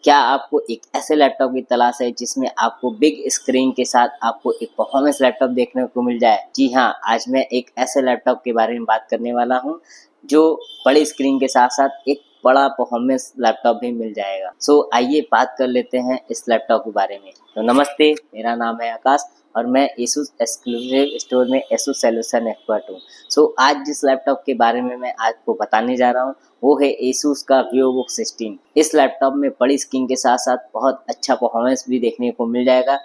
क्या आपको एक ऐसे लैपटॉप की तलाश है जिसमें आपको बिग स्क्रीन के साथ आपको एक परफॉर्मेंस लैपटॉप देखने को मिल जाए? जी हाँ, आज मैं एक ऐसे लैपटॉप के बारे में बात करने वाला हूँ जो बड़ी स्क्रीन के साथ साथ एक बड़ा परफॉर्मेंस लैपटॉप भी मिल जाएगा। आइए बात कर लेते हैं इस लैपटॉप के बारे में। तो नमस्ते, मेरा नाम है आकाश और मैं एसुस एक्सक्लूसिव स्टोर में एसुस सॉल्यूशन एक्सपर्ट हूँ। आज जिस लैपटॉप के बारे में मैं आपको बताने जा रहा हूँ वो है एसुस का VivoBook 16। इस लैपटॉप में बड़ी स्क्रीन के साथ साथ बहुत अच्छा परफॉर्मेंस भी देखने को मिल जाएगा।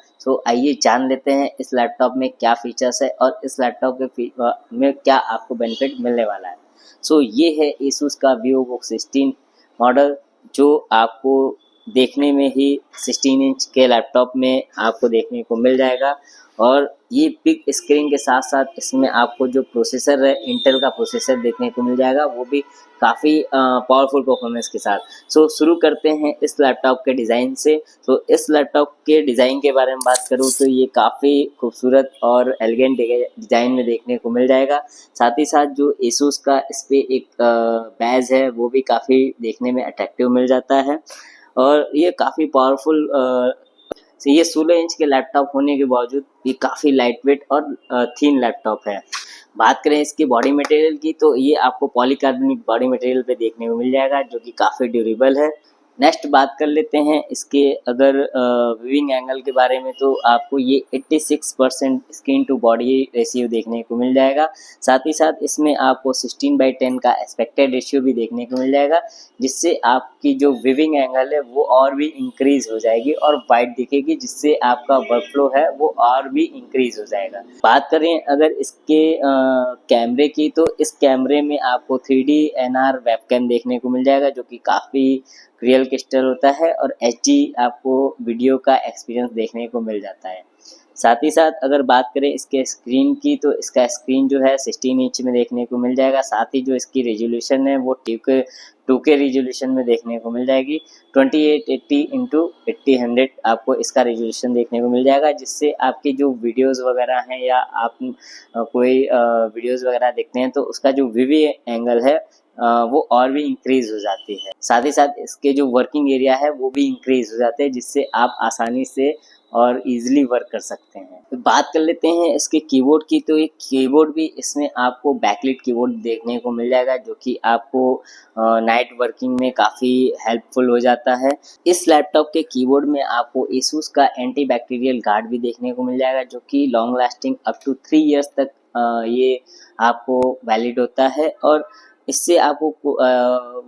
आइए जान लेते हैं इस लैपटॉप में क्या फीचर्स है और इस लैपटॉप के में क्या आपको बेनिफिट मिलने वाला है। ये है एसुस का VivoBook 16 मॉडल, जो आपको देखने में ही 16 इंच के लैपटॉप में आपको देखने को मिल जाएगा। और ये बिग स्क्रीन के साथ साथ इसमें आपको जो प्रोसेसर है इंटेल का प्रोसेसर देखने को मिल जाएगा, वो भी काफ़ी पावरफुल परफॉर्मेंस के साथ। शुरू करते हैं इस लैपटॉप के डिज़ाइन से। इस लैपटॉप के डिज़ाइन के बारे में बात करूँ तो ये काफ़ी खूबसूरत और एलिगेंट डिज़ाइन में देखने को मिल जाएगा। साथ ही साथ जो एसुस का इस पर एक बैज है वो भी काफ़ी देखने में अट्रैक्टिव मिल जाता है। और ये काफ़ी पावरफुल ये 16 इंच के लैपटॉप होने के बावजूद ये काफ़ी लाइट वेट और थिन लैपटॉप है। बात करें इसकी बॉडी मटेरियल की तो ये आपको पॉलीकार्बोनेट बॉडी मटेरियल पे देखने को मिल जाएगा, जो कि काफ़ी ड्यूरेबल है। नेक्स्ट बात कर लेते हैं इसके अगर व्यूइंग एंगल के बारे में, तो आपको ये 86% स्क्रीन टू बॉडी रेशियो देखने को मिल जाएगा। साथ ही साथ इसमें आपको 16:10 का एस्पेक्टेड रेशियो भी देखने को मिल जाएगा, जिससे आपकी जो व्यूइंग एंगल है वो और भी इंक्रीज हो जाएगी और वाइड दिखेगी, जिससे आपका वर्कफ्लो है वो और भी इंक्रीज हो जाएगा। बात करें अगर इसके कैमरे की, तो इस कैमरे में आपको 3D NR वेबकैम देखने को मिल जाएगा, जो कि काफ़ी रियल क्रिस्टल होता है और HD आपको वीडियो का एक्सपीरियंस देखने को मिल जाता है। साथ ही साथ अगर बात करें इसके स्क्रीन की, तो इसका स्क्रीन जो है 16 इंच में देखने को मिल जाएगा। साथ ही जो इसकी रेजोल्यूशन है वो 2K रेजोल्यूशन में देखने को मिल जाएगी। 2880 इंटू 8000 आपको इसका रेजोल्यूशन देखने को मिल जाएगा, जिससे आपकी जो वीडियोज़ वगैरह हैं या आप कोई वीडियोज़ वगैरह देखते हैं तो उसका जो व्यू एंगल है वो और भी इंक्रीज हो जाती है। साथ ही साथ इसके जो वर्किंग एरिया है वो भी इंक्रीज हो जाते हैं, जिससे आप आसानी से और इजीली वर्क कर सकते हैं। तो बात कर लेते हैं इसके कीबोर्ड की, तो एक कीबोर्ड भी इसमें आपको बैकलिट कीबोर्ड देखने को मिल जाएगा, जो कि आपको नाइट वर्किंग में काफ़ी हेल्पफुल हो जाता है। इस लैपटॉप के कीबोर्ड में आपको एसुस का एंटी बैक्टीरियल गार्ड भी देखने को मिल जाएगा, जो कि long lasting up to 3 years तक ये आपको वैलिड होता है और इससे आपको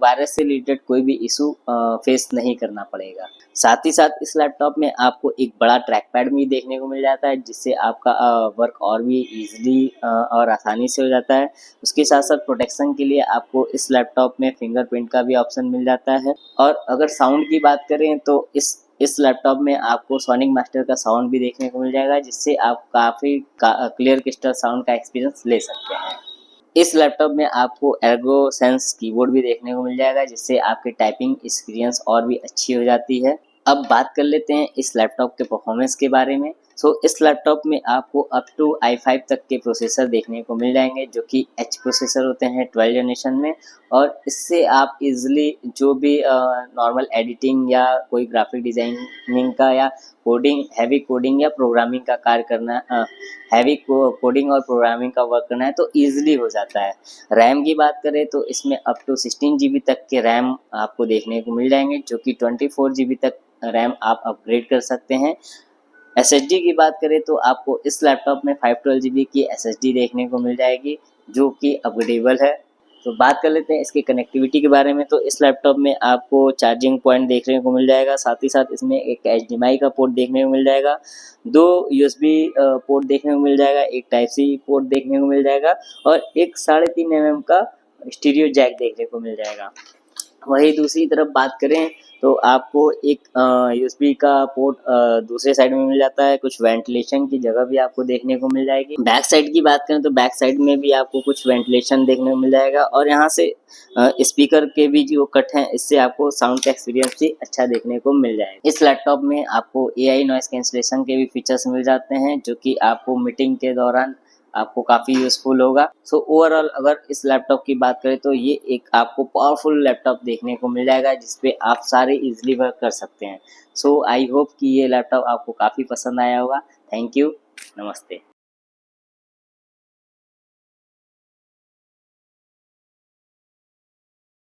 वायरस से रिलेटेड कोई भी इशू फेस नहीं करना पड़ेगा। साथ ही साथ इस लैपटॉप में आपको एक बड़ा ट्रैक पैड भी देखने को मिल जाता है, जिससे आपका वर्क और भी इजीली और आसानी से हो जाता है। उसके साथ साथ प्रोटेक्शन के लिए आपको इस लैपटॉप में फिंगरप्रिंट का भी ऑप्शन मिल जाता है। और अगर साउंड की बात करें तो इस लैपटॉप में आपको सोनिक मास्टर का साउंड भी देखने को मिल जाएगा, जिससे आप काफ़ी क्लियर क्रिस्टल साउंड का एक्सपीरियंस ले सकते हैं। इस लैपटॉप में आपको एर्गो सेंस कीबोर्ड भी देखने को मिल जाएगा, जिससे आपकी टाइपिंग एक्सपीरियंस और भी अच्छी हो जाती है। अब बात कर लेते हैं इस लैपटॉप के परफॉर्मेंस के बारे में। इस लैपटॉप में आपको अप टू i5 तक के प्रोसेसर देखने को मिल जाएंगे, जो कि H प्रोसेसर होते हैं 12 जनरेशन में। और इससे आप इजीली जो भी नॉर्मल एडिटिंग या कोई ग्राफिक डिज़ाइनिंग का या हैवी कोडिंग या प्रोग्रामिंग का कार्य करना, हैवी कोडिंग और प्रोग्रामिंग का वर्क करना है तो ईजिली हो जाता है। रैम की बात करें तो इसमें अप टू 16 GB तक के रैम आपको देखने को मिल जाएंगे, जो कि 24 GB तक रैम आप अपग्रेड कर सकते हैं। SSD की बात करें तो आपको इस लैपटॉप में 512 GB की SSD देखने को मिल जाएगी, जो कि अपग्रेडेबल है। बात कर लेते हैं इसकी कनेक्टिविटी के बारे में। तो इस लैपटॉप में आपको चार्जिंग पॉइंट देखने को मिल जाएगा, साथ ही साथ इसमें एक HDMI का पोर्ट देखने को मिल जाएगा, 2 USB पोर्ट देखने को मिल जाएगा, एक Type-C पोर्ट देखने को मिल जाएगा और एक 3.5 mm का स्टीरियो जैक देखने को मिल जाएगा। वही दूसरी तरफ बात करें तो आपको एक USB का पोर्ट दूसरे साइड में मिल जाता है, कुछ वेंटिलेशन की जगह भी आपको देखने को मिल जाएगी। बैक साइड की बात करें तो बैक साइड में भी आपको कुछ वेंटिलेशन देखने को मिल जाएगा और यहाँ से स्पीकर के भी जो कट हैं, इससे आपको साउंड का एक्सपीरियंस भी अच्छा देखने को मिल जाएगा। इस लैपटॉप में आपको AI नॉइस कैंसलेशन के भी फीचर्स मिल जाते हैं, जो कि आपको मीटिंग के दौरान आपको काफ़ी यूज़फुल होगा। सो ओवरऑल अगर इस लैपटॉप की बात करें तो ये एक आपको पावरफुल लैपटॉप देखने को मिल जाएगा जिस पे आप सारे ईज़िली वर्क कर सकते हैं। सो आई होप कि ये लैपटॉप आपको काफ़ी पसंद आया होगा। Thank you. नमस्ते।